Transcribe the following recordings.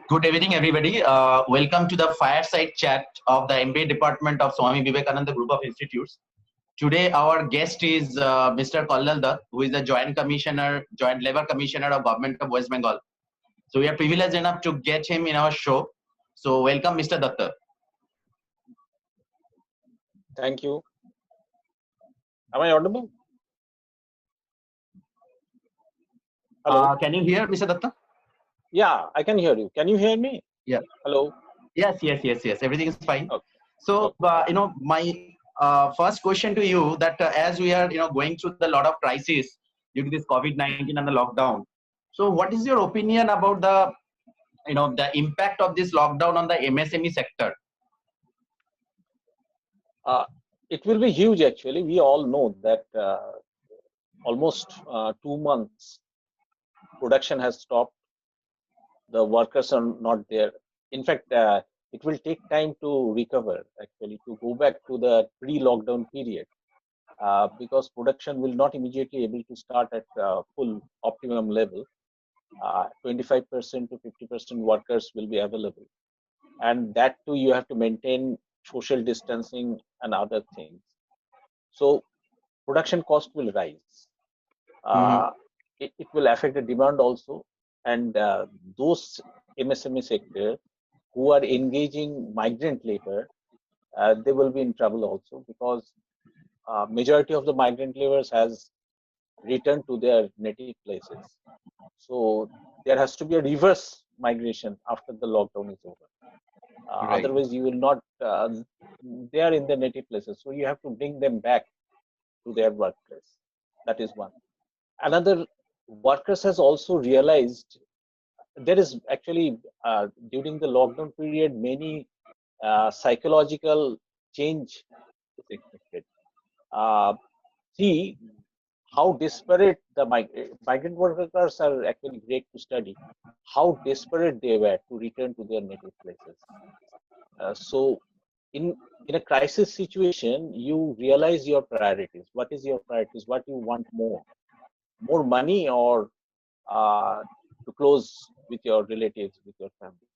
Good evening, everybody. Welcome to the Fireside Chat of the MBA Department of Swami Vivekananda Group of Institutes. Today, our guest is Mr. Kallal Dutt, who is the Joint Labor Commissioner of Government of West Bengal. So we are privileged enough to get him in our show. So welcome, Mr. Dutt. Thank you. Am I audible? Hello. Can you hear, Mr. Dutt? Yeah, I can hear you. Can you hear me? Yeah. Hello. Yes. Everything is fine. Okay. So, my first question to you that as we are, going through the lot of crisis due to this COVID-19 and the lockdown. So, what is your opinion about the impact of this lockdown on the MSME sector? It will be huge, actually. We all know that almost 2 months production has stopped. The workers are not there. In fact, it will take time to recover, actually, to go back to the pre-lockdown period, because production will not immediately able to start at full optimum level. 25% to 50% workers will be available, and that too you have to maintain social distancing and other things. So production cost will rise. It will affect the demand also, and those MSME sector who are engaging migrant labor, they will be in trouble also, because majority of the migrant laborers has returned to their native places. So there has to be a reverse migration after the lockdown is over. Right. Otherwise, you will not. They are in their native places, so you have to bring them back to their workplace. That is one. Another, workers has also realized there is actually during the lockdown period many psychological change is expected. See how desperate the migrant workers are, actually great to study how desperate they were to return to their native places. So in a crisis situation, you realize your priorities. What is your priorities? What you want more money, or to close with your relatives, with your family.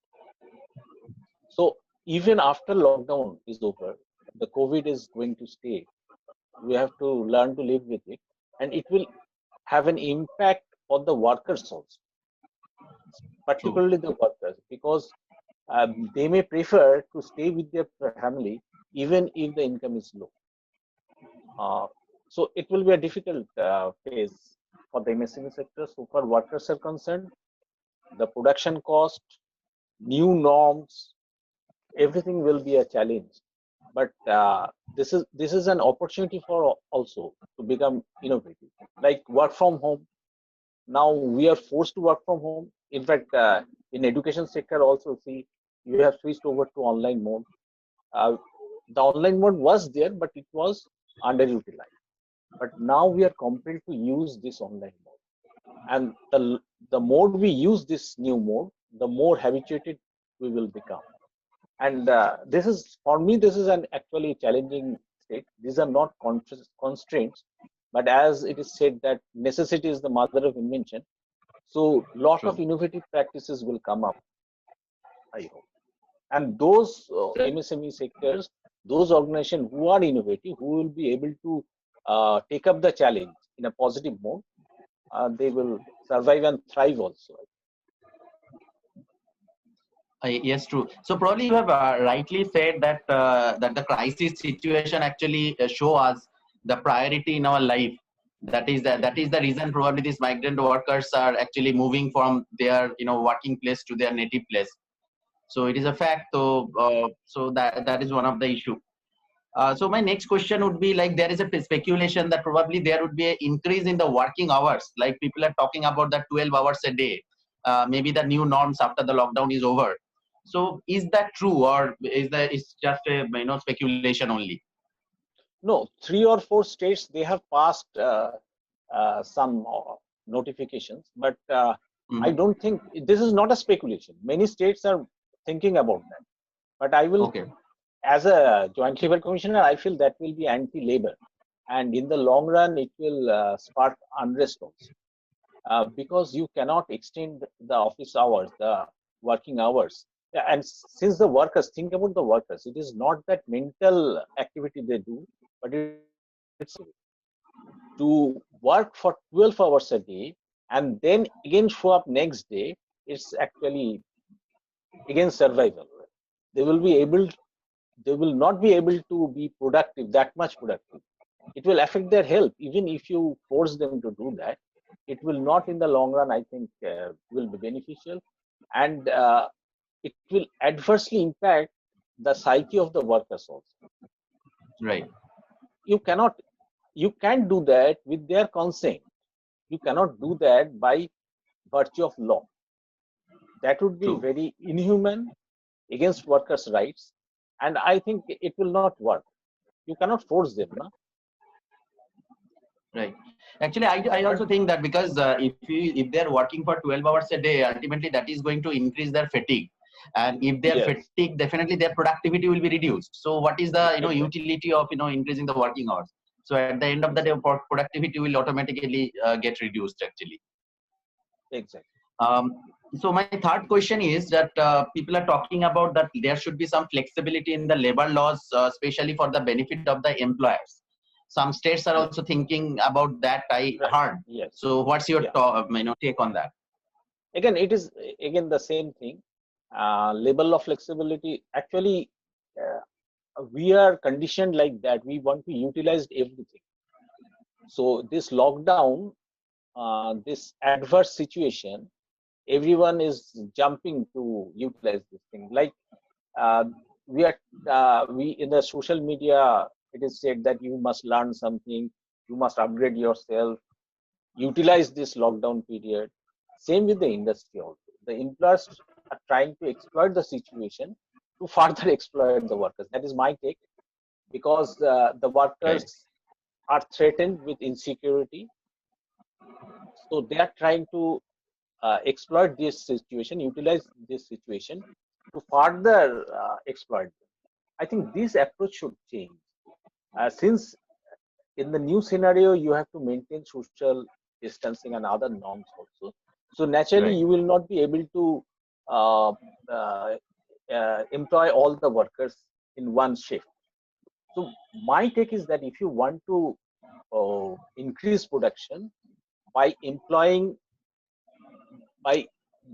So even after lockdown is over, the COVID is going to stay. We have to learn to live with it, and it will have an impact on the workers also, particularly the workers, because they may prefer to stay with their family even if the income is low. So it will be a difficult phase for the MSME sector. So far workers are concerned, the production cost, new norms, everything will be a challenge. But this is an opportunity for also to become innovative, like work from home. Now we are forced to work from home. In fact, in education sector also, see, you have switched over to online mode. The online mode was there, but it was underutilized. But now we are compelled to use this online mode, and the more we use this new mode, the more habituated we will become. And this is, for me, this is an actually challenging state. These are not constraints, but as it is said that necessity is the mother of invention. So lot of innovative practices will come up, I hope. And those MSME sectors, those organizations who are innovative, who will be able to take up the challenge in a positive mode, they will survive and thrive also. Yes, true. So probably you have rightly said that that the crisis situation actually show us the priority in our life. That is the reason probably these migrant workers are actually moving from their working place to their native place. So it is a fact. So that is one of the issue. So my next question would be, like, there is a speculation that probably there would be an increase in the working hours. Like people are talking about the 12 hours a day. Maybe the new norms after the lockdown is over. So is that true, or is just a speculation only? No, 3 or 4 states, they have passed some notifications, but I don't think this is not a speculation. Many states are thinking about that, but I will, as a joint labor commissioner, I feel that will be anti-labor, and in the long run it will spark unrest also, because you cannot extend the office hours, the working hours. Yeah, and since the workers, think about the workers, it is not that mental activity they do, but it's to work for 12 hours a day and then again show up next day. It's actually again survival. They will be able, they will not be able to be productive, that much productive. It will affect their health, even if you force them to do that. It will not, in the long run, I think, will be beneficial, and it will adversely impact the psyche of the workers also. Right. You cannot, you can't do that with their consent. You cannot do that by virtue of law. That would be True. very inhuman against workers' rights, and I think it will not work. You cannot force them, no? Right. Actually, I But also think that because if they're working for 12 hours a day, ultimately that is going to increase their fatigue. And if they're yes, fatigued, definitely their productivity will be reduced. So what is the exactly, utility of increasing the working hours? So at the end of the day, exactly, productivity will automatically get reduced actually. exactly. Um, so my third question is that people are talking about that there should be some flexibility in the labor laws, especially for the benefit of the employers. Some states are Yes, also thinking about that. I right. heard. Yes, So what's your yeah. take on that? Again, it is again the same thing. Level of flexibility. Actually, we are conditioned like that. We want to utilize everything. So this lockdown, this adverse situation, everyone is jumping to utilize this thing. Like uh, we in the social media, it is said that you must learn something, you must upgrade yourself, utilize this lockdown period. Same with the industry also. The employers are trying to exploit the situation to further exploit the workers. That is my take, because the Right. workers are threatened with insecurity. So they are trying to exploit this situation, utilize this situation to further exploit them. I think this approach should change. Since in the new scenario, you have to maintain social distancing and other norms also. So naturally, Right. you will not be able to uh, uh, employ all the workers in one shift. So my take is that if you want to increase production by employing, by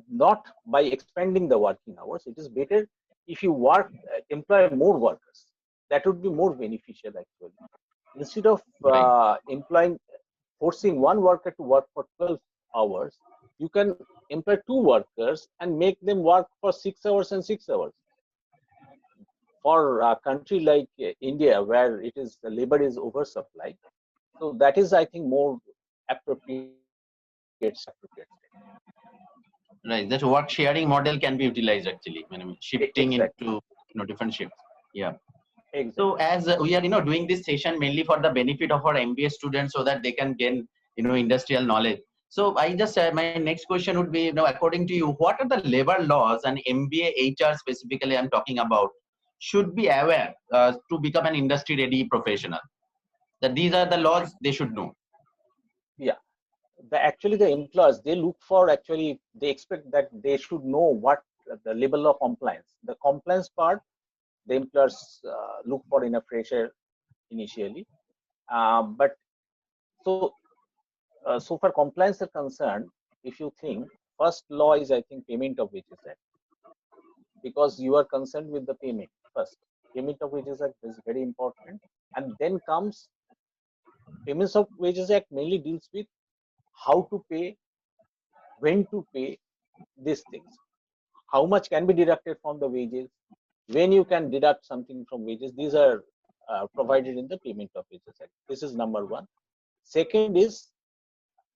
not by expanding the working hours, it is better if you employ more workers. That would be more beneficial actually. Instead of Right. employing, forcing one worker to work for 12 hours, you can employ two workers and make them work for 6 hours and 6 hours. For a country like India, where it is the labor is oversupply, so that is, I think, more appropriate. Right. That work sharing model can be utilized actually. Shifting into Exactly, different shifts. Yeah. So exactly. as we are doing this session mainly for the benefit of our MBA students so that they can gain industrial knowledge. So I just my next question would be according to you, what are the labor laws and MBA HR specifically I'm talking about should be aware to become an industry ready professional? That these are the laws they should know. Yeah. Actually the employers, they look for, actually they expect that they should know what the level of compliance, the compliance part, the employers look for in a fresher initially. But so so far compliance are concerned, if you think, first law is, I think, payment of wages act, because you are concerned with the payment first. Payment of wages act is very important, and then comes payments of wages act mainly deals with how to pay, when to pay, these things. How much can be deducted from the wages, when you can deduct something from wages. These are provided in the payment of wages act. This is number one. Second is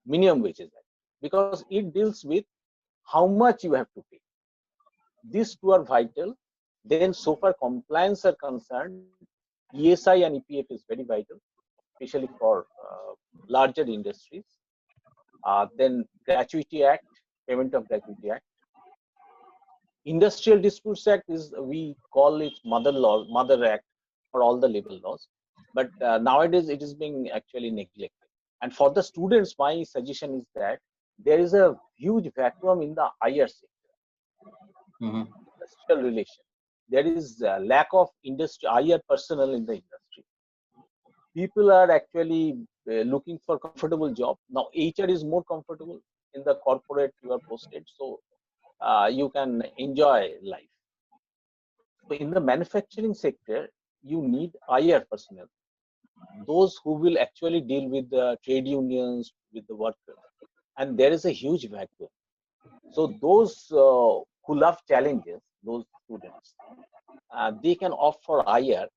minimum wages act, because it deals with how much you have to pay. These two are vital. Then so far compliance are concerned, ESI and EPF is very vital, especially for larger industries. Then gratuity act, payment of gratuity act. Industrial Disputes Act is, we call it mother law, mother act for all the labor laws. But nowadays it is being actually neglected. And for the students, my suggestion is that there is a huge vacuum in the IR sector. industrial relation. There is a lack of industry higher personnel in the industry. People are actually looking for comfortable job. Now HR is more comfortable in the corporate you are posted, so you can enjoy life. So in the manufacturing sector, you need higher personnel, those who will actually deal with the trade unions, with the workers, and there is a huge vacuum. So those who love challenges, those students, they can opt for higher.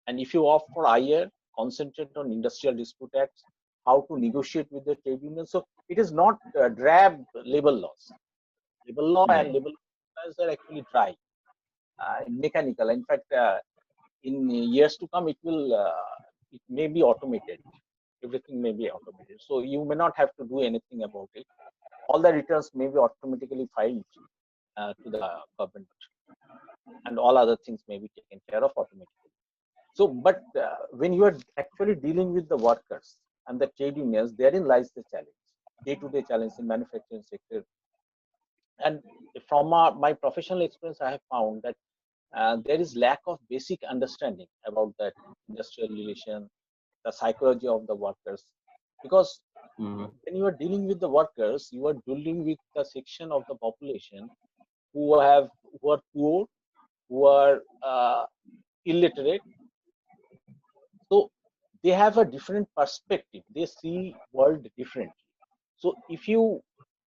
And if you opt for higher, concentrate on industrial dispute acts, how to negotiate with the trade union. So it is not drab labor laws. Labor law and Right. labor laws are actually dry, mechanical. In fact, in years to come, it may be automated. Everything may be automated. So you may not have to do anything about it. All the returns may be automatically filed to the government, and all other things may be taken care of automatically. So, but when you are actually dealing with the workers and the trade unions, therein lies the challenge, day-to-day challenge in manufacturing sector. And from my professional experience, I have found that there is lack of basic understanding about that industrial relation, the psychology of the workers, because when you are dealing with the workers, you are dealing with the section of the population who are poor, who are illiterate. So they have a different perspective. They see world differently. So if you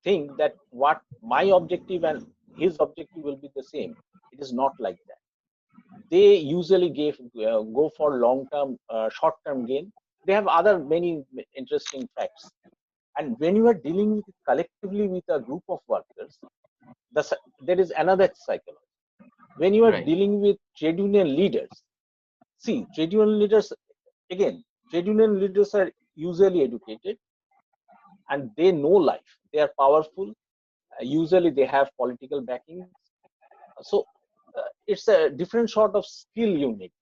think that what my objective and his objective will be the same, it is not like that. They usually go for long-term, short-term gain. They have other many interesting facts. And when you are dealing with collectively with a group of workers, there is another psychology. When you are Right. dealing with trade union leaders, see, trade union leaders, again, trade union leaders are usually educated and they know life. They are powerful. Usually they have political backing. So it's a different sort of skill you need.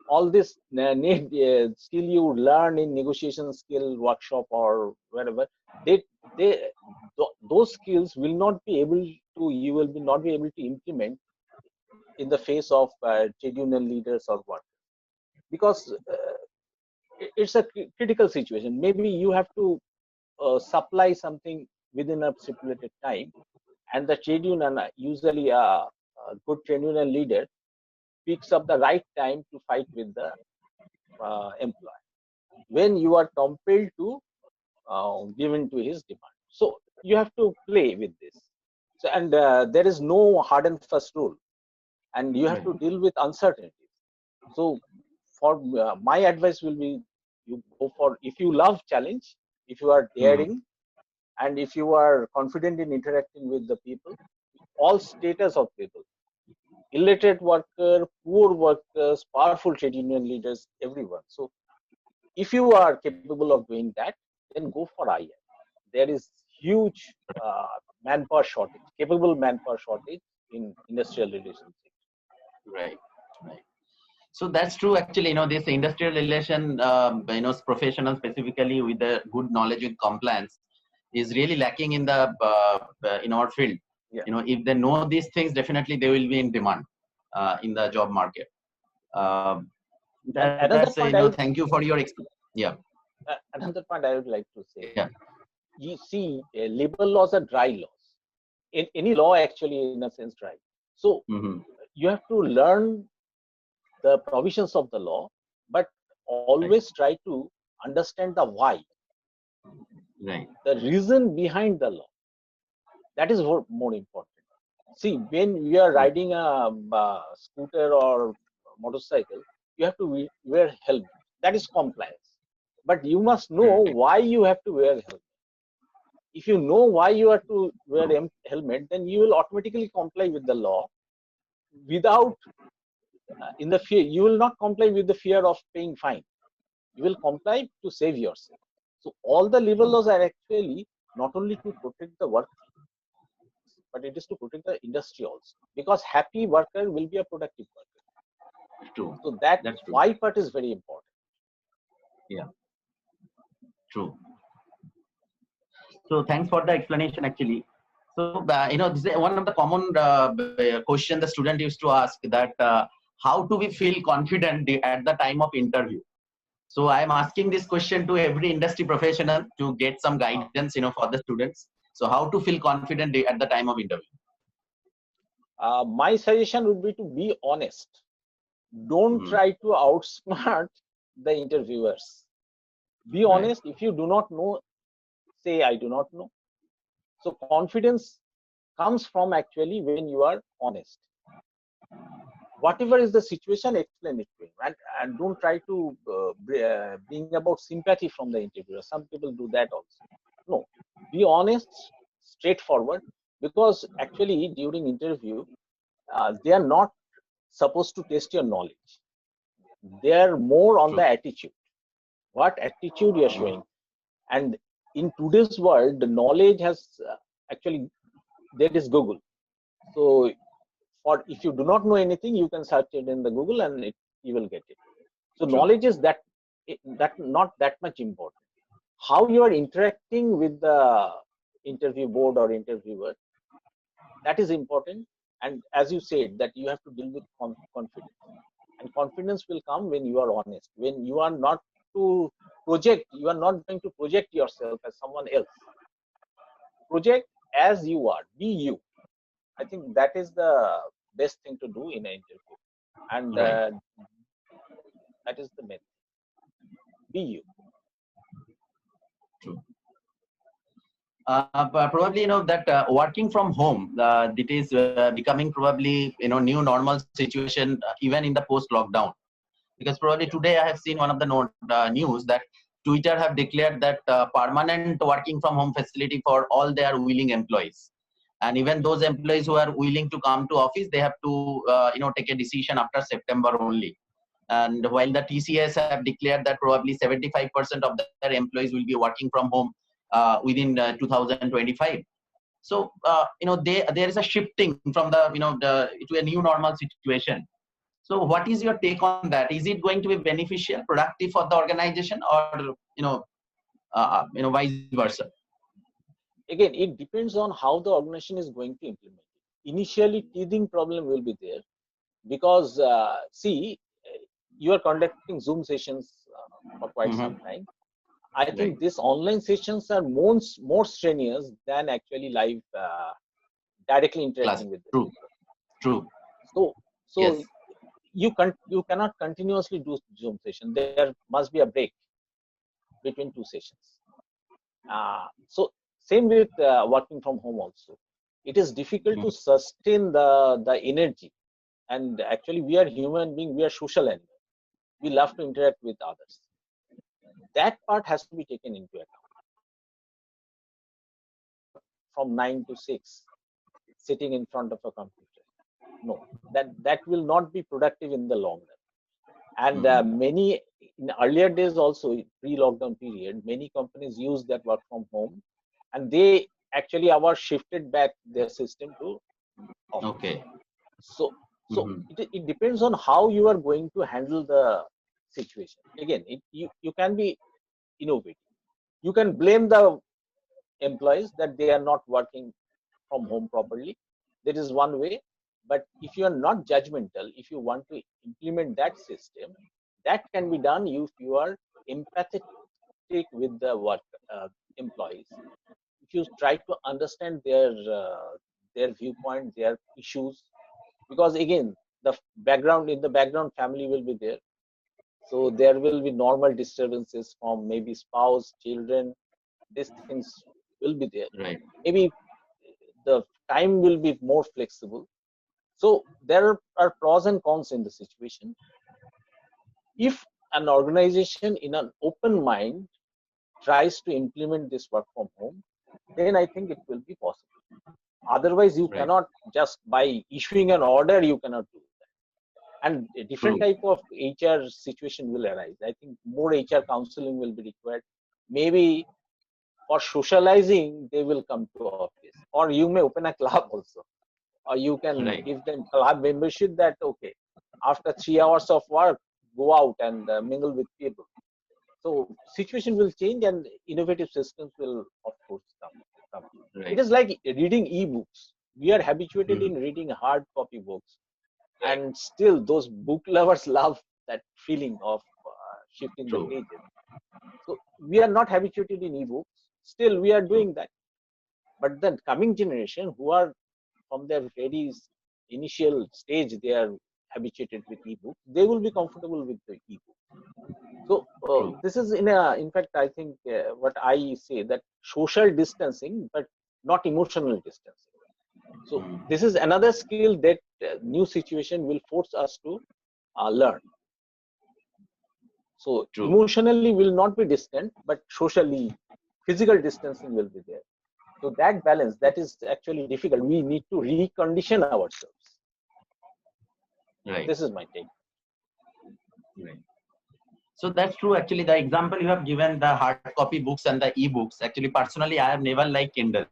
All this skill you learn in negotiation skill workshop or wherever, they those skills will not be able to, you will be not be able to implement in the face of trade union leaders or what, because it's a critical situation. Maybe you have to supply something within a stipulated time, and the trade union, usually a good trade union leader, picks up the right time to fight with the employer when you are compelled to give in to his demand. So you have to play with this. So, and there is no hard and fast rule, and you have Right. to deal with uncertainties. So for my advice will be, you go for, if you love challenge, if you are daring, and if you are confident in interacting with the people, all status of people, illiterate worker, poor workers, powerful trade union leaders, everyone. So if you are capable of doing that, then go for IM. There is huge manpower shortage, capable manpower shortage in industrial relations. Right. Right. So that's true. Actually, this industrial relation, professional specifically with the good knowledge in compliance is really lacking in in our field. Yeah. If they know these things, definitely they will be in demand in the job market. Uh, And that's thank you for your yeah. another point I would like to say, Yeah. you see, labor laws are dry laws. In any law, actually, in a sense, dry. So you have to learn the provisions of the law, but Right. always try to understand the why, Right. the reason behind the law. That is more important. See, when you are riding a scooter or motorcycle, you have to wear helmet. That is compliance. But you must know Right. why you have to wear helmet. If you know why you have to wear True. helmet, then you will automatically comply with the law without in the fear. You will not comply with the fear of paying fine. You will comply to save yourself. So all the labor laws are actually not only to protect the workers, but it is to protect the industry also. Because happy worker will be a productive worker. True. So that That's true. why part is very important. Yeah. True. So thanks for the explanation. Actually, So, this is one of the common question the student used to ask, that how do we feel confident at the time of interview? So I am asking this question to every industry professional to get some guidance, for the students. So how to feel confident at the time of interview? My suggestion would be to be honest. Don't Mhm. try to outsmart the interviewers. Be Right. honest. If you do not know, say I do not know. So confidence comes from actually when you are honest. Whatever is the situation, explain it to him, and don't try to bring about sympathy from the interviewer. Some people do that also. No, be honest, straightforward, because actually during interview, they are not supposed to test your knowledge. They are more on True. the attitude. What attitude you are Mhm. showing, and in today's world, the knowledge has actually, there is Google. So for if you do not know anything, you can search it in the Google and you will get it. So True. knowledge is that not that much important. How you are interacting with the interview board or interviewer, that is important. And as you said, that you have to deal with confidence, and confidence will come when you are honest. When you are not to project, you are not going to project yourself as someone else. Project as you are. Be you. I think that is the best thing to do in an interview, and Right. that is the main. Be you. True. But probably that working from home, it is becoming probably new normal situation, even in the post lockdown. Because probably Yeah. today I have seen one of the news that Twitter have declared that permanent working from home facility for all their willing employees, and even those employees who are willing to come to office, they have to take a decision after September only. And while the TCS have declared that probably 75% of their employees will be working from home within 2025. So there is a shifting from to a new normal situation. So what is your take on that? Is it going to be beneficial, productive for the organization, or vice versa? Again, it depends on how the organization is going to implement it. Initially, teething problem will be there because see, you are conducting Zoom sessions for quite some Mm-hmm. time. I Right. think these online sessions are more strenuous than actually live directly Class. interacting with the True. people. True. So Yes. so you cannot continuously do Zoom session. There must be a break between two sessions. So same with working from home also. It is difficult to Mhm. sustain the energy, and actually we are human being. We are social animals. We love to interact with others. That part has to be taken into account. From 9 to 6, sitting in front of a computer. No, that will not be productive in the long run. And Mhm. many in earlier days also, pre-lockdown period, many companies use that work from home, and they actually our shifted back their system to office. Okay. So so Mhm. it depends on how you are going to handle the situation. Again, you can be innovative. You can blame the employees that they are not working from home properly. There is one way. But if you are not judgmental, if you want to implement that system, that can be done if you are empathetic with the work employees. If you try to understand their viewpoint, their issues, because again, the background in the background family will be there. So there will be normal disturbances from maybe spouse, children. These things will be there. Right. Maybe the time will be more flexible. So there are pros and cons in the situation. If an organization in an open mind tries to implement this work from home, then I think it will be possible. Otherwise, you Right. cannot just by issuing an order, you cannot do that. And a different True. type of HR situation will arise. I think more HR counseling will be required. Maybe for socializing, they will come to office, or you may open a club also, or you can Right. give them club membership that okay, after 3 hours of work, go out and mingle with people. So situation will change, and innovative systems will of course come. It is like reading e-books. We are habituated in reading hard copy books, and still those book lovers love that feeling of shifting the True. pages. So we are not habituated in e-books. Still, we are doing that. But the coming generation, who are from their very initial stage, they are habituated with e-books. They will be comfortable with the e-book. So True. this is in fact, I think what I say, that social distancing, but not emotional distancing. So this is another skill that new situation will force us to learn. So True. emotionally will not be distant, but socially, physical distancing will be there. So that balance, that is actually difficult. We need to recondition ourselves. Right. This is my take. Right. So that's true. Actually, the example you have given, the hard copy books and the e-books. Actually, personally, I have never liked Kindle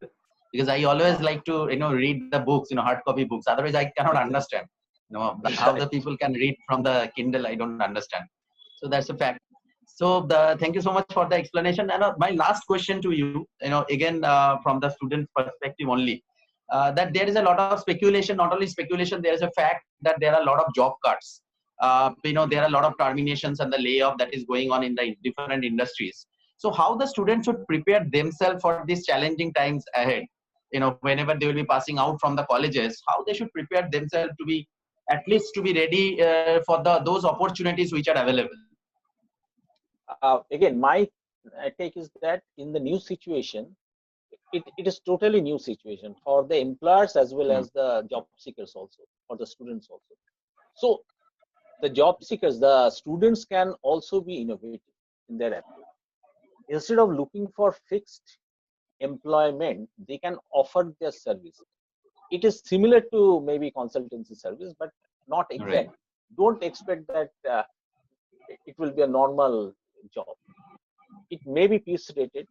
because I always like to read the books, hard copy books. Otherwise, I cannot understand. How the Right. people can read from the Kindle, I don't understand. So that's a fact. So thank you so much for the explanation. And my last question to you, again from the student's perspective only, that there is a lot of speculation. Not only speculation, there is a fact that there are a lot of job cuts. There are a lot of terminations and the layoff that is going on in the different industries. So how the students should prepare themselves for these challenging times ahead? Whenever they will be passing out from the colleges, how they should prepare themselves to be at least to be ready for those opportunities which are available. Again, my take is that in the new situation, it is totally new situation for the employers as well as the job seekers also, for the students also. So the job seekers, the students can also be innovative in their approach. Instead of looking for fixed employment, they can offer their service. It is similar to maybe consultancy service, but not exact. Right. Don't expect that it will be a normal job. It may be piece rated.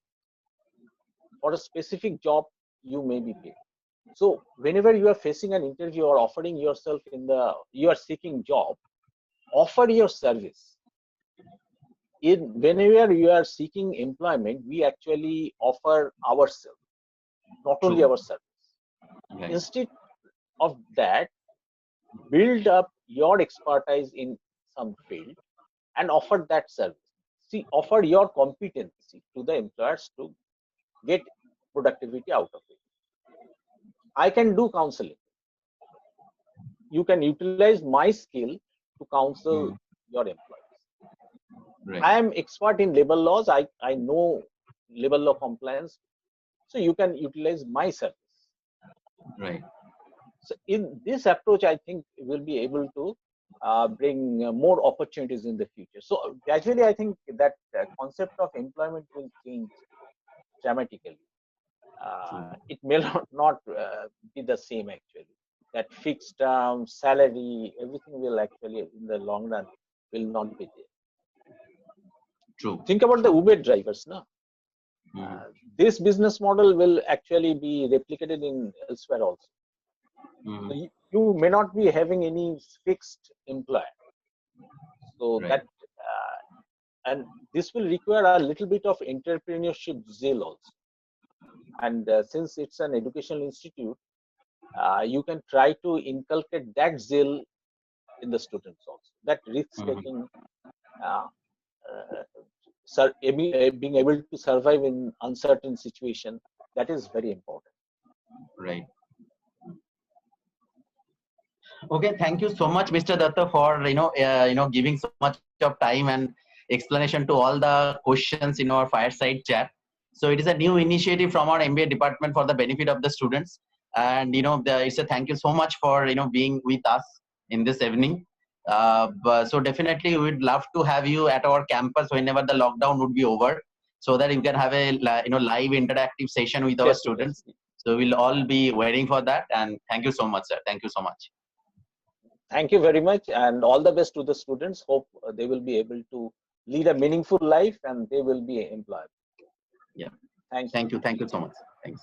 For a specific job, you may be paid. So whenever you are facing an interview or offering yourself you are seeking job, offer your service. Whenever you are seeking employment, we actually offer ourselves, not only True. our service. Right. Instead of that, build up your expertise in some field and offer that service. See, offer your competency to the employers to get productivity out of it. I can do counseling. You can utilize my skill to counsel your employees. Right. I am expert in labor laws. I know labor law compliance. So you can utilize my service. Right. So in this approach, I think we'll be able to bring more opportunities in the future. So gradually, I think that concept of employment will change dramatically. It may not be the same actually. That fixed term, salary, everything will actually in the long run will not be there. True. Think about the Uber drivers now. This business model will actually be replicated in elsewhere also. So you may not be having any fixed employer. So Right. that and this will require a little bit of entrepreneurship zeal also. And since it's an educational institute, you can try to inculcate that zeal in the students also. That risk-taking, being able to survive in uncertain situation, that is very important. Right. Okay, thank you so much, Mr. Datta, for giving so much of time and explanation to all the questions in our fireside chat. So it is a new initiative from our MBA department for the benefit of the students, and it's a thank you so much for being with us in this evening. So definitely we would love to have you at our campus whenever the lockdown would be over, so that you can have a live interactive session with our students. So we'll all be waiting for that, and thank you so much, sir. Thank you so much. Thank you very much, and all the best to the students. Hope they will be able to lead a meaningful life and they will be employed. Yeah. Thank you. Thank you. Thank you so much. Thanks.